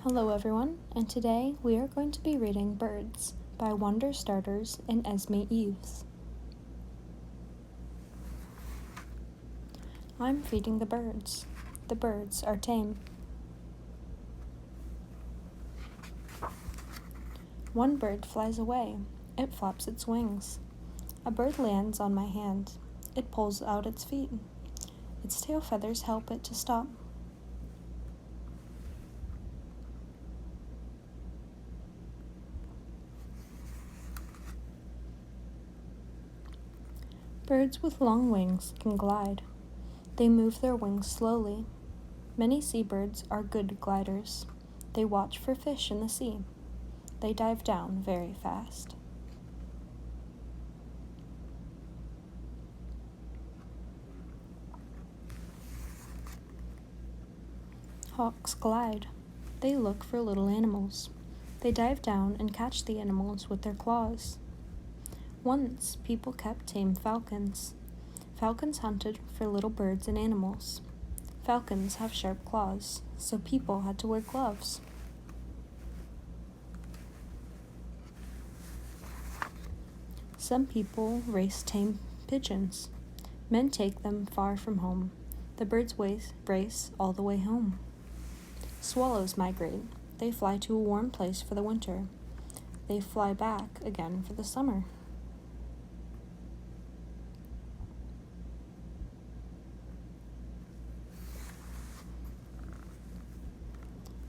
Hello everyone, and today we are going to be reading Birds by Wonder Starters and Esme Eves. I'm feeding the birds. The birds are tame. One bird flies away. It flaps its wings. A bird lands on my hand. It pulls out its feet. Its tail feathers help it to stop. Birds with long wings can glide. They move their wings slowly. Many seabirds are good gliders. They watch for fish in the sea. They dive down very fast. Hawks glide. They look for little animals. They dive down and catch the animals with their claws. Once, people kept tame falcons. Falcons hunted for little birds and animals. Falcons have sharp claws, so people had to wear gloves. Some people race tame pigeons. Men take them far from home. The birds race all the way home. Swallows migrate. They fly to a warm place for the winter. They fly back again for the summer.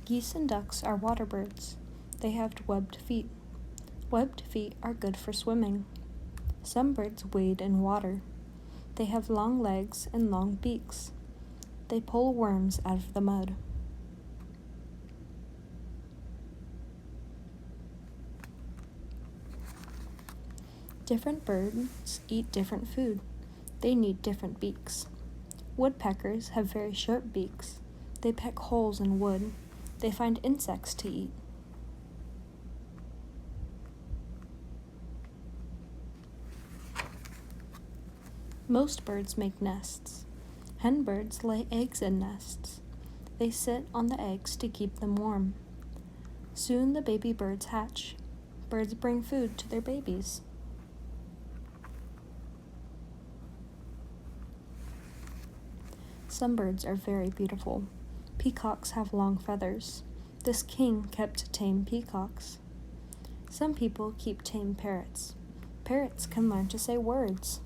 Geese and ducks are water birds. They have webbed feet. Webbed feet are good for swimming. Some birds wade in water. They have long legs and long beaks. They pull worms out of the mud. Different birds eat different food. They need different beaks. Woodpeckers have very sharp beaks. They peck holes in wood. They find insects to eat. Most birds make nests. Hen birds lay eggs in nests. They sit on the eggs to keep them warm. Soon the baby birds hatch. Birds bring food to their babies. Some birds are very beautiful. Peacocks have long feathers. This king kept tame peacocks. Some people keep tame parrots. Parrots can learn to say words.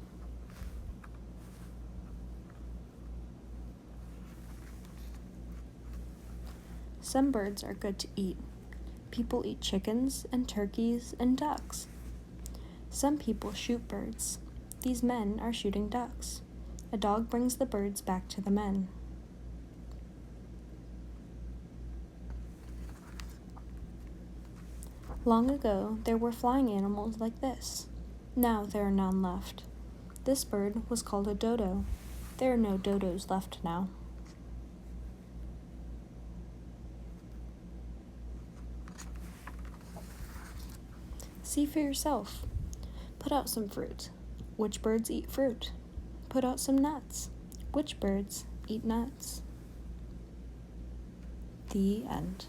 Some birds are good to eat. People eat chickens and turkeys and ducks. Some people shoot birds. These men are shooting ducks. A dog brings the birds back to the men. Long ago, there were flying animals like this. Now there are none left. This bird was called a dodo. There are no dodos left now. See for yourself. Put out some fruit. Which birds eat fruit? Put out some nuts. Which birds eat nuts? The end.